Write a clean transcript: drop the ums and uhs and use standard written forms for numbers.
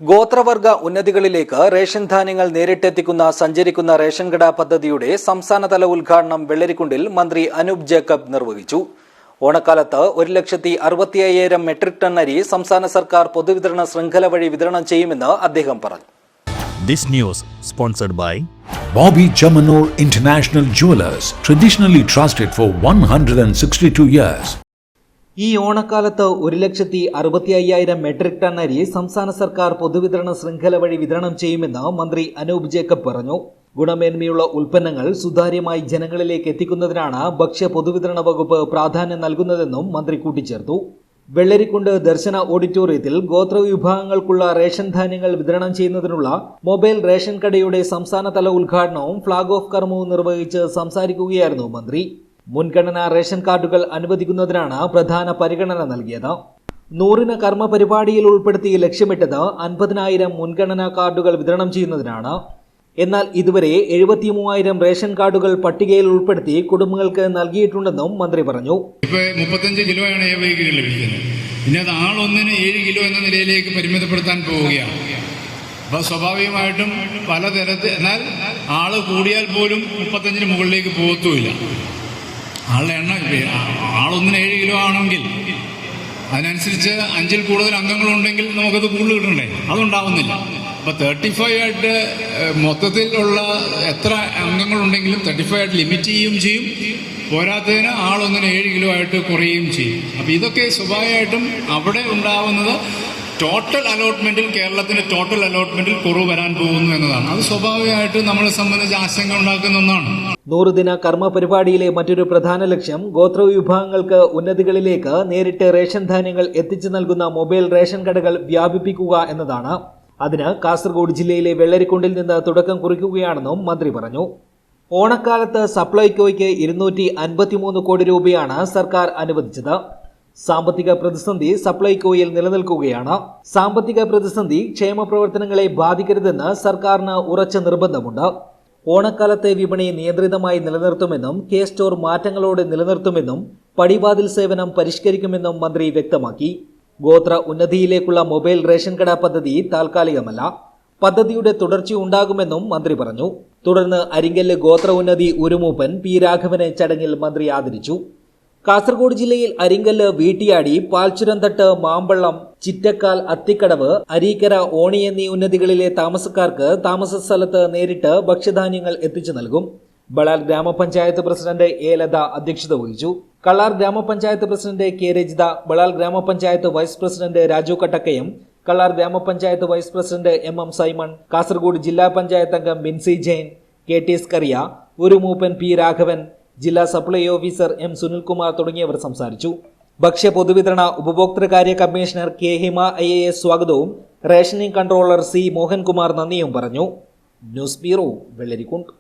ഗോത്രവർഗ ഉന്നതികളിലേക്ക് റേഷൻ ധാന്യങ്ങൾ നേരിട്ടെത്തിക്കുന്ന സഞ്ചരിക്കുന്ന റേഷൻ കട പദ്ധതിയുടെ സംസ്ഥാനതല ഉദ്ഘാടനം വെള്ളരിക്കുണ്ടിൽ മന്ത്രി അനൂപ് ജേക്കബ് നിർവഹിച്ചു. ഓണക്കാലത്ത് 1,65,000 മെട്രിക് ടൺ അരി സംസ്ഥാന സർക്കാർ പൊതുവിതരണ ശൃംഖല വഴി വിതരണം ചെയ്യുമെന്ന് അദ്ദേഹം പറഞ്ഞു. This news sponsored by Bobby Chamanur International Jewelers, traditionally trusted for 162 years. ഈ ഓണക്കാലത്ത് 1,65,000 മെട്രിക് ടൺ അരി സംസ്ഥാന സർക്കാർ പൊതുവിതരണ ശൃംഖല വഴി വിതരണം ചെയ്യുമെന്ന് മന്ത്രി അനൂപ് ജേക്കബ് പറഞ്ഞു. ഗുണമേന്മയുള്ള ഉൽപ്പന്നങ്ങൾ സുതാര്യമായി ജനങ്ങളിലേക്ക് എത്തിക്കുന്നതിനാണ് ഭക്ഷ്യ പൊതുവിതരണ വകുപ്പ് പ്രാധാന്യം നൽകുന്നതെന്നും മന്ത്രി കൂട്ടിച്ചേർത്തു. വെള്ളരിക്കുണ്ട് ദർശന ഓഡിറ്റോറിയത്തിൽ ഗോത്ര വിഭാഗങ്ങൾക്കുള്ള റേഷൻ ധാന്യങ്ങൾ വിതരണം ചെയ്യുന്നതിനുള്ള മൊബൈൽ റേഷൻ കടയുടെ സംസ്ഥാനതല ഉദ്ഘാടനവും ഫ്ളാഗ് ഓഫ് കർമ്മവും നിർവഹിച്ച് സംസാരിക്കുകയായിരുന്നു മന്ത്രി. മുൻഗണനാ റേഷൻ കാർഡുകൾ അനുവദിക്കുന്നതിനാണ് പ്രധാന പരിഗണന നൽകിയത്. 100 കർമ്മ പരിപാടിയിൽ ഉൾപ്പെടുത്തി ലക്ഷ്യമിട്ടത് 50,000 മുൻഗണനാ കാർഡുകൾ വിതരണം ചെയ്യുന്നതിനാണ്. എന്നാൽ ഇതുവരെ 73,000 റേഷൻ കാർഡുകൾ പട്ടികയിൽ ഉൾപ്പെടുത്തി കുടുംബങ്ങൾക്ക് നൽകിയിട്ടുണ്ടെന്നും മന്ത്രി പറഞ്ഞു. 35 കിലോയാണ് ലഭിക്കുന്നത്. ഇനി അത് ആളൊന്നിന് 7 കിലോ എന്ന നിലയിലേക്ക് പരിമിതപ്പെടുത്താൻ പോവുകയാണ്. അപ്പോൾ സ്വാഭാവികമായിട്ടും പലതരത്തിൽ, എന്നാൽ ആള് കൂടിയാൽ പോലും 35 മുകളിലേക്ക് പോകത്തുമില്ല. ആളുടെ എണ്ണം ആളൊന്നിന് 7 കിലോ ആണെങ്കിൽ അതിനനുസരിച്ച് 5-ൽ കൂടുതൽ അംഗങ്ങളുണ്ടെങ്കിൽ നമുക്കത് കൂടുതൽ കിട്ടണ്ടേ? അതുണ്ടാവുന്നില്ല. അപ്പോൾ 35 ആയിട്ട് മൊത്തത്തിലുള്ള എത്ര അംഗങ്ങളുണ്ടെങ്കിലും 35 ആയിട്ട് ലിമിറ്റ് ചെയ്യുകയും ചെയ്യും. പോരാത്തതിന് ആളൊന്നിന് 7 കിലോ ആയിട്ട് കുറയുകയും ചെയ്യും. അപ്പോൾ ഇതൊക്കെ സ്വാഭാവികമായിട്ടും അവിടെ ഉണ്ടാവുന്നത് ടോട്ടൽ അലോട്ട്മെന്റിൽ, കേരളത്തിന്റെ ടോട്ടൽ അലോട്ട്മെന്റിൽ കുറവ് വരാൻ പോകുന്നു എന്നതാണ്. അത് സ്വാഭാവികമായിട്ട് നമ്മളെ സംബന്ധിച്ച് ആശങ്ക ഉണ്ടാക്കുന്ന ഒന്നാണ്. 100 ദിന കർമ്മ പരിപാടിയിലെ മറ്റൊരു പ്രധാന ലക്ഷ്യം ഗോത്ര വിഭാഗങ്ങൾക്ക് ഉന്നതികളിലേക്ക് നേരിട്ട് റേഷൻ ധാന്യങ്ങൾ എത്തിച്ചു നൽകുന്ന മൊബൈൽ റേഷൻ കടകൾ വ്യാപിപ്പിക്കുക എന്നതാണ്. അതിന് കാസർഗോഡ് ജില്ലയിലെ വെള്ളരിക്കുണ്ടിൽ നിന്ന് തുടക്കം കുറിക്കുകയാണെന്നും മന്ത്രി പറഞ്ഞു. ഓണക്കാലത്ത് സപ്ലൈകോയ്ക്ക് 253 കോടി രൂപയാണ് സർക്കാർ അനുവദിച്ചത്. സാമ്പത്തിക പ്രതിസന്ധി സപ്ലൈകോയിൽ നിലനിൽക്കുകയാണ്. സാമ്പത്തിക പ്രതിസന്ധി ക്ഷേമ പ്രവർത്തനങ്ങളെ ബാധിക്കരുതെന്ന് സർക്കാരിന് ഉറച്ച നിർബന്ധമുണ്ട്. ഓണക്കാലത്തെ വിപണി നിയന്ത്രിതമായി നിലനിർത്തുമെന്നും കെ സ്റ്റോർ മാറ്റങ്ങളോടെ നിലനിർത്തുമെന്നും പടിവാതിൽ സേവനം പരിഷ്കരിക്കുമെന്നും മന്ത്രി വ്യക്തമാക്കി. ഗോത്ര ഉന്നതിയിലേക്കുള്ള മൊബൈൽ റേഷൻ കട പദ്ധതി താൽക്കാലികമല്ല. പദ്ധതിയുടെ തുടർച്ചയുണ്ടാകുമെന്നും മന്ത്രി പറഞ്ഞു. തുടർന്ന് അരിങ്കല്ല് ഗോത്ര ഉന്നതി ഉരുമൂപ്പൻ പി രാഘവനെ ചടങ്ങിൽ മന്ത്രി ആദരിച്ചു. കാസർഗോഡ് ജില്ലയിൽ അരിങ്കല്ല്, വീട്ടിയാടി, പാൽച്ചുരന്തട്ട്, മാമ്പള്ളം, ചിറ്റക്കാൽ, അത്തിക്കടവ്, അരീക്കര, ഓണി എന്നീ ഉന്നതികളിലെ താമസക്കാർക്ക് താമസ സ്ഥലത്ത് നേരിട്ട് ഭക്ഷ്യധാന്യങ്ങൾ എത്തിച്ചു നൽകും. ബളാൽ ഗ്രാമപഞ്ചായത്ത് പ്രസിഡന്റ് എ ലത അധ്യക്ഷത വഹിച്ചു. കള്ളാർ ഗ്രാമപഞ്ചായത്ത് പ്രസിഡന്റ് കെ രജിത, ബളാൽ ഗ്രാമപഞ്ചായത്ത് വൈസ് പ്രസിഡന്റ് രാജു കട്ടക്കയം, കള്ളാർ ഗ്രാമപഞ്ചായത്ത് vice president M Simon, Kasaragod ജില്ലാ പഞ്ചായത്ത് അംഗം ബിൻസി ജെയിൻ, കെ ടി സ്കറിയ, ഉരുമൂപ്പൻ പി രാഘവൻ, ജില്ലാ സപ്ലൈ ഓഫീസർ എം സുനിൽകുമാർ തുടങ്ങിയവർ സംസാരിച്ചു. ഭക്ഷ്യ പൊതുവിതരണ ഉപഭോക്തൃകാര്യ കമ്മീഷണർ കെ ഹിമ IAS സ്വാഗതവും റേഷനിംഗ് കൺട്രോളർ സി മോഹൻകുമാർ നന്ദിയും പറഞ്ഞു. News bureau, Vellarikundu.